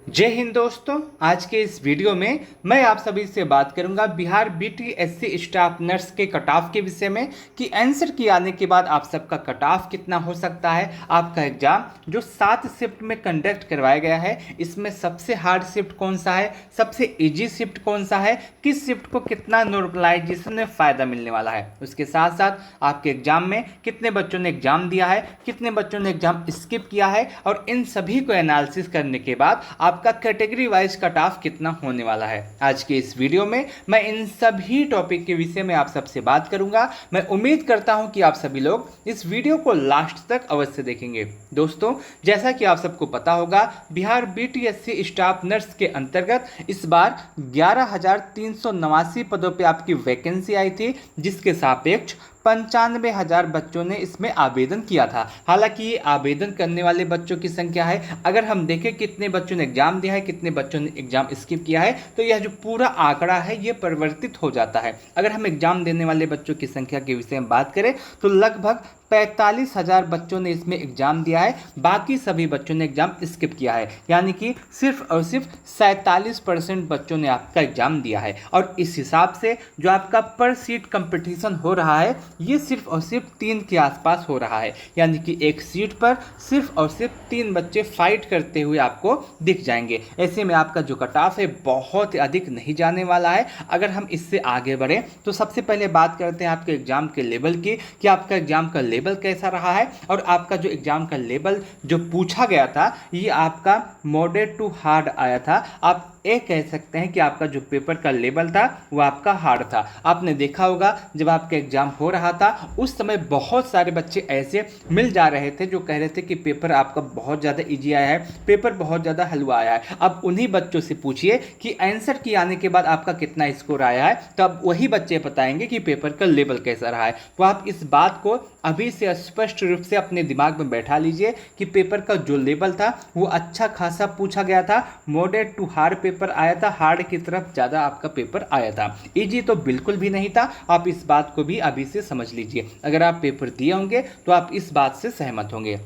जय हिंद दोस्तों। आज के इस वीडियो में मैं आप सभी से बात करूंगा बिहार बीटीएससी स्टाफ नर्स के कट ऑफ के विषय में कि आंसर की आने के बाद आप सबका कट ऑफ कितना हो सकता है। आपका एग्जाम जो 7 शिफ्ट में कंडक्ट करवाया गया है, इसमें सबसे हार्ड शिफ्ट कौन सा है, सबसे इजी शिफ्ट कौन सा है, किस शिफ्ट को कितना नॉर्मलाइजेशन में फ़ायदा मिलने वाला है। उसके साथ साथ आपके एग्जाम में कितने बच्चों ने एग्जाम दिया है, कितने बच्चों ने एग्जाम स्किप किया है, और इन सभी को एनालिसिस करने के बाद आपका कैटेगरी वाइज कट ऑफ कितना होने वाला है। आज के इस वीडियो में मैं इन सभी टॉपिक के विषय में आप सबसे बात करूंगा। मैं उम्मीद करता हूं कि आप सभी लोग इस वीडियो को लास्ट तक अवश्य देखेंगे। दोस्तों, जैसा कि आप सबको पता होगा, बिहार बीटीएससी स्टाफ नर्स के अंतर्गत इस बार 11,389 पदों पर आपकी वैकेंसी आई थी, जिसके सापेक्ष 95,000 बच्चों ने इसमें आवेदन किया था। हालांकि ये आवेदन करने वाले बच्चों की संख्या है, अगर हम देखें कितने बच्चों ने एग्जाम दिया है, कितने बच्चों ने एग्जाम स्किप किया है, तो यह जो पूरा आंकड़ा है ये परिवर्तित हो जाता है। अगर हम एग्जाम देने वाले बच्चों की संख्या के विषय में बात करें तो लगभग 45,000 बच्चों ने इसमें एग्जाम दिया है, बाकी सभी बच्चों ने एग्जाम स्किप किया है। यानी कि सिर्फ और सिर्फ 47% बच्चों ने आपका एग्जाम दिया है। और इस हिसाब से जो आपका पर सीट कंपटीशन हो रहा है, ये सिर्फ और सिर्फ 3 के आसपास हो रहा है। यानी कि एक सीट पर सिर्फ और सिर्फ 3 बच्चे फाइट करते हुए आपको दिख जाएंगे। ऐसे में आपका जो कट ऑफ है बहुत अधिक नहीं जाने वाला है। अगर हम इससे आगे बढ़ें तो सबसे पहले बात करते हैं आपके एग्जाम के लेवल की, कि आपका एग्जाम का लेवल कैसा रहा है। और आपका जो एग्जाम का लेवल जो पूछा गया था, ये आपका मॉडरेट टू हार्ड आया था। आप ये कह सकते हैं कि आपका जो पेपर का लेवल था वो आपका हार्ड था। आपने देखा होगा जब आपका एग्जाम हो रहा था उस समय बहुत सारे बच्चे ऐसे मिल जा रहे थे जो कह रहे थे कि पेपर आपका बहुत ज़्यादा इजी आया है, पेपर बहुत ज़्यादा हलवा आया है। अब उन्हीं बच्चों से पूछिए कि आंसर की आने के बाद आपका कितना स्कोर आया है, तो अब वही बच्चे बताएंगे कि पेपर का लेवल कैसा रहा है। तो आप इस बात को अभी से स्पष्ट रूप से अपने दिमाग में बैठा लीजिए कि पेपर का जो लेवल था वो अच्छा खासा पूछा गया था। मॉडरेट टू हार्ड पेपर आया था, हार्ड की तरफ ज़्यादा आपका पेपर आया था। इजी तो बिल्कुल भी नहीं था। आप इस बात को भी अभी से समझ लीजिए। अगर आप पेपर दिए होंगे तो आप इस बात से सहमत होंगे।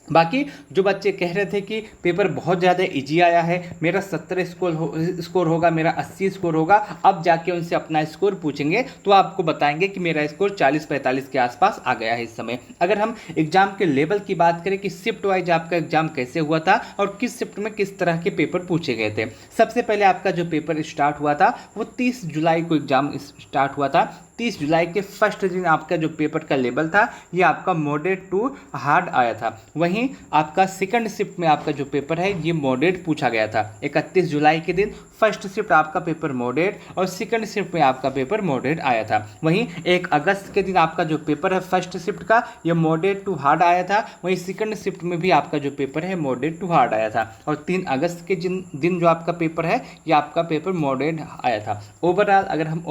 बाकी जो बच्चे कह रहे थे कि पेपर बहुत ज़्यादा इजी आया है, मेरा 70 स्कोर होगा, मेरा 80 स्कोर होगा, अब जाके उनसे अपना स्कोर पूछेंगे तो आपको बताएंगे कि मेरा स्कोर 40-45 के आसपास आ गया है इस समय। अगर हम एग्जाम के लेवल की बात करें कि शिफ्ट वाइज आपका एग्जाम कैसे हुआ था और किस शिफ्ट में किस तरह के पेपर पूछे गए थे। सबसे पहले आपका जो पेपर स्टार्ट हुआ था वो 30 जुलाई को एग्जाम स्टार्ट हुआ था। 30 जुलाई के फर्स्ट दिन आपका जो पेपर का लेवल था ये आपका मॉडरेट टू हार्ड आया था। वहीं आपका सेकंड शिफ्ट में आपका जो पेपर है ये मॉडरेट पूछा गया था। 31 जुलाई के दिन फर्स्ट शिफ्ट आपका पेपर मॉडरेट और सेकंड शिफ्ट में आपका पेपर मॉडरेट आया था। वहीं 1 अगस्त के दिन आपका जो पेपर है फर्स्ट शिफ्ट का ये मॉडरेट टू हार्ड आया था। वहीं सेकंड शिफ्ट में भी आपका जो पेपर है मॉडरेट टू हार्ड आया था। और 3 अगस्त के दिन जो आपका पेपर है ये आपका पेपर मॉडरेट आया था। ओवरऑल अगर हम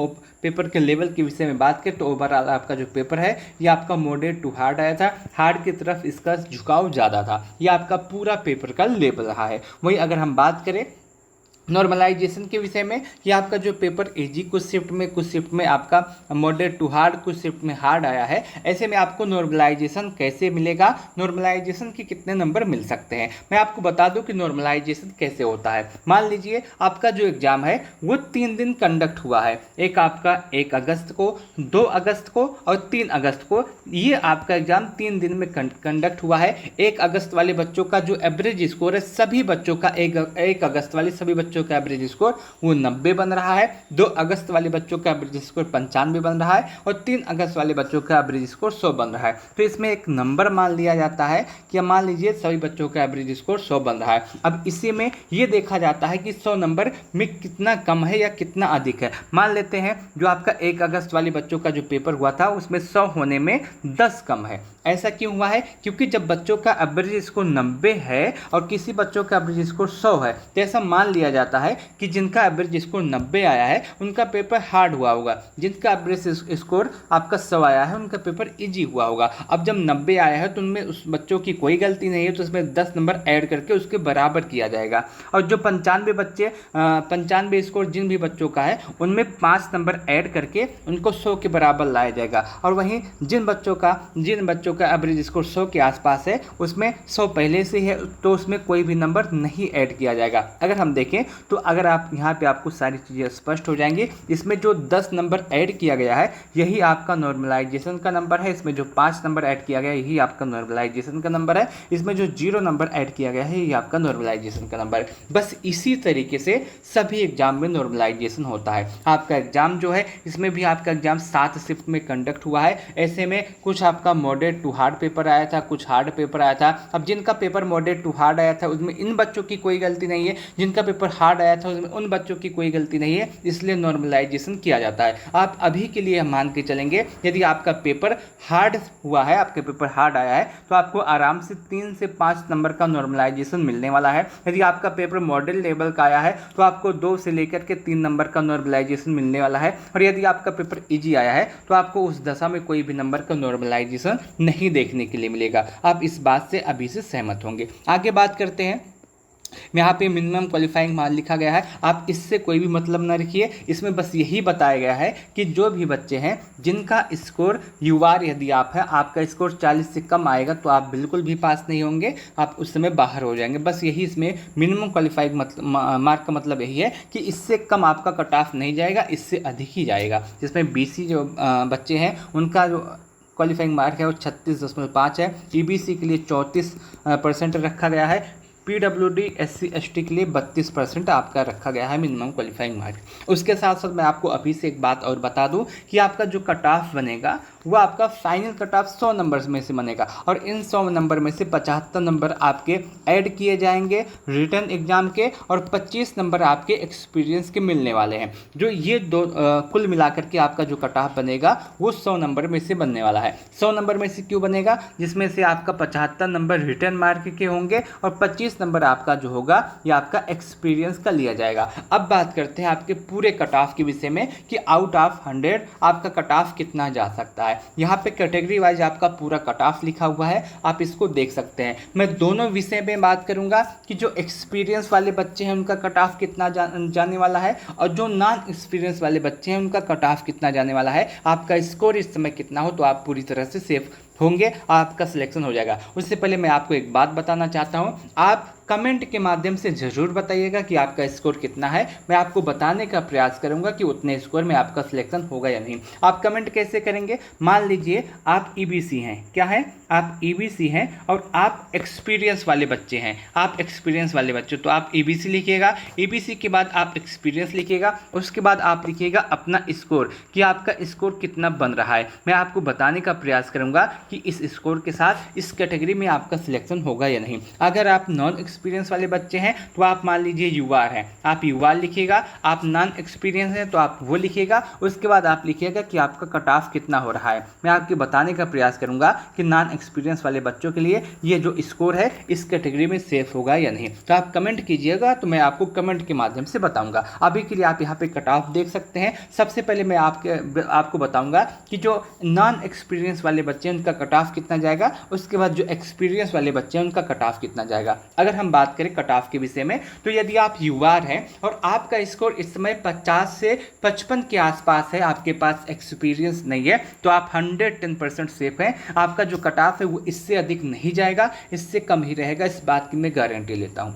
पेपर के लेवल के विषय में बात करें तो ओवरऑल आपका जो पेपर है ये आपका मॉडरेट टू हार्ड आया था। हार्ड की तरफ इसका झुकाव ज़्यादा था। ये आपका पूरा पेपर का लेवल रहा है। वहीं अगर हम बात करें नॉर्मलाइजेशन के विषय में कि आपका जो पेपर इजी कुछ शिफ्ट में आपका मॉडरेट टू हार्ड, कुछ शिफ्ट में हार्ड आया है। ऐसे में आपको नॉर्मलाइजेशन कैसे मिलेगा, नॉर्मलाइजेशन के कितने नंबर मिल सकते हैं, मैं आपको बता दूं कि नॉर्मलाइजेशन कैसे होता है। मान लीजिए आपका जो एग्जाम है वो 3 दिन कंडक्ट हुआ है। एक आपका 1 अगस्त को, 2 अगस्त को और 3 अगस्त को। ये आपका एग्जाम 3 दिन में कंडक्ट हुआ है। 1 अगस्त वाले बच्चों का जो एवरेज स्कोर है, सभी बच्चों का 1 अगस्त वाले सभी बच्चों का एवरेज स्कोर वो 90 बन रहा है। 2 अगस्त वाले बच्चों का एवरेज स्कोर 95 बन रहा है और 3 अगस्त वाले बच्चों का एवरेज स्कोर 100 बन रहा है। तो इसमें एक नंबर मान लिया जाता है कि मान लीजिए सभी बच्चों का एवरेज स्कोर 100 बन रहा है। अब इसी में ये देखा जाता है कि 100 नंबर में कितना कम है या कितना अधिक है। मान लेते हैं जो आपका 1 अगस्त वाले बच्चों का जो पेपर हुआ था उसमें 100 होने में 10 कम है। ऐसा क्यों हुआ है? क्योंकि जब बच्चों का एवरेज स्कोर 90 है और किसी बच्चों का एवरेज स्कोर 100 है, तो ऐसा मान लिया जाता है कि जिनका एवरेज स्कोर 90 आया है उनका पेपर हार्ड हुआ होगा, जिनका एवरेज स्कोर आपका 100 आया है उनका पेपर इजी हुआ होगा। अब जब 90 आया है तो उनमें उस बच्चों की कोई गलती नहीं है, तो उसमें 10 नंबर ऐड करके उसके बराबर किया जाएगा। और जो 95 स्कोर जिन भी बच्चों का है उनमें 5 नंबर ऐड करके उनको 100 के बराबर लाया जाएगा। और वहीं जिन बच्चों का एवरेज स्कोर 100 के आसपास है, उसमें 100 पहले से है तो उसमें कोई भी नंबर नहीं ऐड किया जाएगा। अगर हम देखें तो अगर आप यहाँ पे आपको सारी चीज़ें स्पष्ट हो जाएंगी। इसमें जो 10 नंबर ऐड किया गया है यही आपका नॉर्मलाइजेशन का नंबर है। इसमें जो 5 नंबर ऐड किया गया है यही आपका नॉर्मलाइजेशन का नंबर है। इसमें जो 0 नंबर ऐड किया गया है यही आपका नॉर्मलाइजेशन का नंबर है। बस इसी तरीके से सभी एग्जाम में नॉर्मलाइजेशन होता है। आपका एग्जाम जो है इसमें भी आपका एग्जाम 7 शिफ्ट में कंडक्ट हुआ है। ऐसे में कुछ आपका मॉडरेट टू हार्ड पेपर आया था, कुछ हार्ड पेपर आया था। अब जिनका पेपर मॉडरेट टू हार्ड आया था उसमें इन बच्चों की कोई गलती नहीं है, जिनका पेपर हार्ड आया था उसमें उन बच्चों की कोई गलती नहीं है, इसलिए नॉर्मलाइजेशन किया जाता है। आप अभी के लिए मान के चलेंगे यदि आपका पेपर हार्ड हुआ है, आपके पेपर हार्ड आया है तो आपको आराम से 3 से 5 नंबर का नॉर्मलाइजेशन मिलने वाला है। यदि आपका पेपर मॉडल लेवल का आया है तो आपको 2 से लेकर के 3 नंबर का नॉर्मलाइजेशन मिलने वाला है। और यदि आपका पेपर इजी आया है तो आपको उस दशा में कोई भी नंबर का नॉर्मलाइजेशन नहीं देखने के लिए मिलेगा। आप इस बात से अभी से सहमत होंगे। आगे बात करते हैं। यहाँ पे मिनिमम क्वालिफाइंग मार्क लिखा गया है, आप इससे कोई भी मतलब ना रखिए। इसमें बस यही बताया गया है कि जो भी बच्चे हैं जिनका स्कोर यूआर यदि आप है, आपका स्कोर 40 से कम आएगा तो आप बिल्कुल भी पास नहीं होंगे, आप उस समय बाहर हो जाएंगे। बस यही इसमें मिनिमम क्वालिफाइंग मार्क का मतलब यही है कि इससे कम आपका कट ऑफ नहीं जाएगा, इससे अधिक ही जाएगा। जिसमें बीसी जो बच्चे हैं उनका जो क्वालिफाइंग मार्क है वो 36.5 है। ईबीसी के लिए 34% रखा गया है। PWD SC ST के लिए 32% आपका रखा गया है मिनिमम क्वालिफाइंग मार्क। उसके साथ साथ मैं आपको अभी से एक बात और बता दूं कि आपका जो कट ऑफ बनेगा वो आपका फाइनल कट ऑफ 100 नंबर्स में से बनेगा और इन 100 नंबर में से 75 नंबर आपके ऐड किए जाएंगे रिटन एग्जाम के और 25 नंबर आपके एक्सपीरियंस के मिलने वाले हैं। जो ये दो कुल मिलाकर के आपका जो कट ऑफ बनेगा वो 100 नंबर में से बनने वाला है। 100 नंबर में से क्यों बनेगा? जिसमें से आपका 75 नंबर रिटन मार्क के होंगे और 25 नंबर आपका जो होगा ये आपका एक्सपीरियंस का लिया जाएगा। अब बात करते हैं आपके पूरे कट ऑफ के विषय में कि आउट ऑफ 100 आपका कट ऑफ कितना जा सकता है। यहाँ पे कैटेगरी वाइज आपका पूरा कट ऑफ लिखा हुआ है, आप इसको देख सकते हैं। मैं दोनों विषय में बात करूंगा कि जो एक्सपीरियंस वाले बच्चे हैं उनका कट ऑफ कितना जाने वाला है और जो नॉन एक्सपीरियंस वाले बच्चे हैं उनका कट ऑफ कितना जाने वाला है। आपका स्कोर इस समय कितना हो तो आप पूरी तरह से सेफ होंगे, आपका सिलेक्शन हो जाएगा। उससे पहले मैं आपको एक बात बताना चाहता हूं, आप कमेंट के माध्यम से ज़रूर बताइएगा कि आपका स्कोर कितना है। मैं आपको बताने का प्रयास करूंगा कि उतने स्कोर में आपका सिलेक्शन होगा या नहीं। आप कमेंट कैसे करेंगे? मान लीजिए आप ईबीसी हैं, क्या है? आप ईबीसी हैं और आप एक्सपीरियंस वाले बच्चे हैं, आप एक्सपीरियंस वाले बच्चे, तो आप ईबीसी लिखिएगा। ईबीसी के बाद आप एक्सपीरियंस लिखिएगा, उसके बाद आप लिखिएगा अपना स्कोर कि आपका स्कोर कितना बन रहा है। मैं आपको बताने का प्रयास करूंगा कि इस स्कोर के साथ इस कैटेगरी में आपका सिलेक्शन होगा या नहीं। अगर आप नॉन एक्सपीरियंस वाले बच्चे हैं तो आप मान लीजिए यूआर हैं, आप यूआर लिखिएगा। आप नॉन एक्सपीरियंस हैं तो आप वो लिखिएगा। उसके बाद आप लिखिएगा कि आपका कट ऑफ कितना हो रहा है। मैं आपको बताने का प्रयास करूंगा कि नॉन एक्सपीरियंस वाले बच्चों के लिए ये जो स्कोर है इस कैटेगरी में सेफ होगा या नहीं। तो आप कमेंट कीजिएगा तो मैं आपको कमेंट के माध्यम से बताऊंगा। अभी के लिए आप यहाँ पे कट ऑफ देख सकते हैं। सबसे पहले मैं आपको बताऊंगा कि जो नॉन एक्सपीरियंस वाले बच्चे हैं उनका कट ऑफ कितना जाएगा, उसके बाद जो एक्सपीरियंस वाले बच्चे हैं उनका कट ऑफ कितना जाएगा। अगर हम बात करें कट ऑफ के विषय में तो यदि आप यूआर हैं और आपका स्कोर इस समय 50 से 55 के आसपास है, आपके पास एक्सपीरियंस नहीं है, तो आप 110% सेफ हैं। आपका जो कट ऑफ है वो इससे अधिक नहीं जाएगा, इससे कम ही रहेगा, इस बात की मैं गारंटी लेता हूं।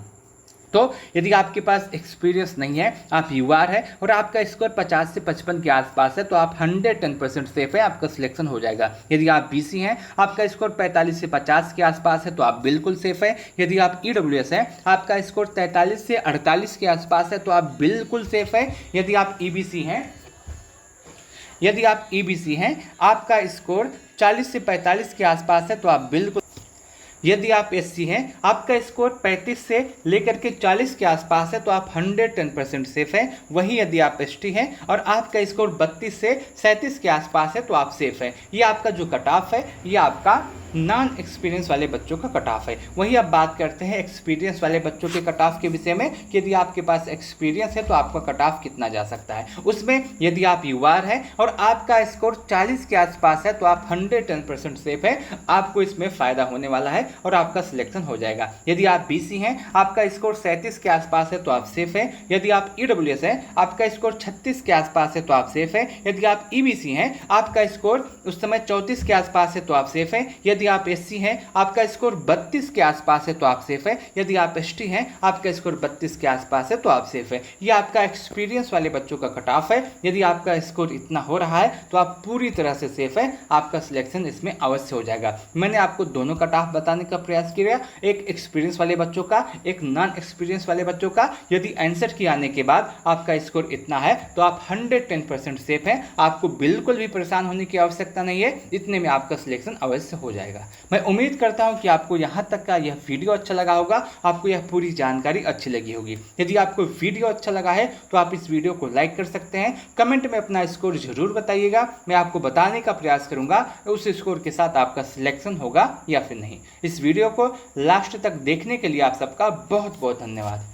तो यदि आपके पास एक्सपीरियंस नहीं है, आप यूआर है और आपका स्कोर 50 से 55 के आसपास है, तो आप 110% सेफ है, आपका सिलेक्शन हो जाएगा। यदि आप बीसी हैं, आपका स्कोर 45 से 50 के आसपास है तो आप बिल्कुल सेफ है। यदि आप ईडब्ल्यूएस हैं, आपका स्कोर 43 से 48 के आसपास है तो आप बिल्कुल सेफ है। यदि आप ईबीसी हैं, आपका स्कोर 40 से 45 के आसपास है तो आप बिल्कुल। यदि आप एससी हैं, आपका स्कोर 35 से लेकर के 40 के आसपास है तो आप 110% सेफ हैं। वहीं यदि आप एसटी हैं और आपका स्कोर 32 से 37 के आसपास है तो आप सेफ हैं। ये आपका जो कट ऑफ है ये आपका नॉन एक्सपीरियंस वाले बच्चों का कट ऑफ है। वहीं अब बात करते हैं एक्सपीरियंस वाले बच्चों के कट ऑफ के विषय में कि यदि आपके पास एक्सपीरियंस है तो आपका कट ऑफ कितना जा सकता है। उसमें यदि आप यूआर हैं और आपका स्कोर 40 के आसपास है तो आप 110% सेफ है, आपको इसमें फ़ायदा होने वाला है और आपका सिलेक्शन हो जाएगा। यदि आप बीसी हैं, आपका स्कोर 37 के आसपास है तो आप सेफ है। यदि आप ईडब्ल्यूएस हैं, आपका स्कोर 36 के आसपास है तो आप सेफ है। यदि आप ईबीसी हैं, आपका स्कोर उस समय 34 के आसपास है तो आप सेफ है। यदि यदि आप SC हैं, आपका स्कोर 32 के आसपास है तो आप सेफ है। यदि आप ST हैं, आपका स्कोर 32 के आसपास है तो आप सेफ है। ये आपका एक्सपीरियंस वाले बच्चों का कट ऑफ है। यदि आपका स्कोर इतना हो रहा है तो आप पूरी तरह से सेफ है, आपका सिलेक्शन इसमें अवश्य हो जाएगा। मैंने आपको दोनों कट ऑफ बताने का प्रयास किया, एक एक्सपीरियंस वाले बच्चों का, एक नॉन एक्सपीरियंस वाले बच्चों का। यदि आंसर की आने के बाद आपका स्कोर इतना है तो आप 110% सेफ हैं, आपको बिल्कुल भी परेशान होने की आवश्यकता नहीं है, इतने में आपका सिलेक्शन अवश्य हो जाएगा। मैं उम्मीद करता हूं कि आपको यहां तक का यह वीडियो अच्छा लगा होगा, आपको यह पूरी जानकारी अच्छी लगी होगी। यदि आपको वीडियो अच्छा लगा है तो आप इस वीडियो को लाइक कर सकते हैं, कमेंट में अपना स्कोर जरूर बताइएगा, मैं आपको बताने का प्रयास करूंगा उस स्कोर के साथ आपका सिलेक्शन होगा या फिर नहीं। इस वीडियो को लास्ट तक देखने के लिए आप सबका बहुत बहुत धन्यवाद।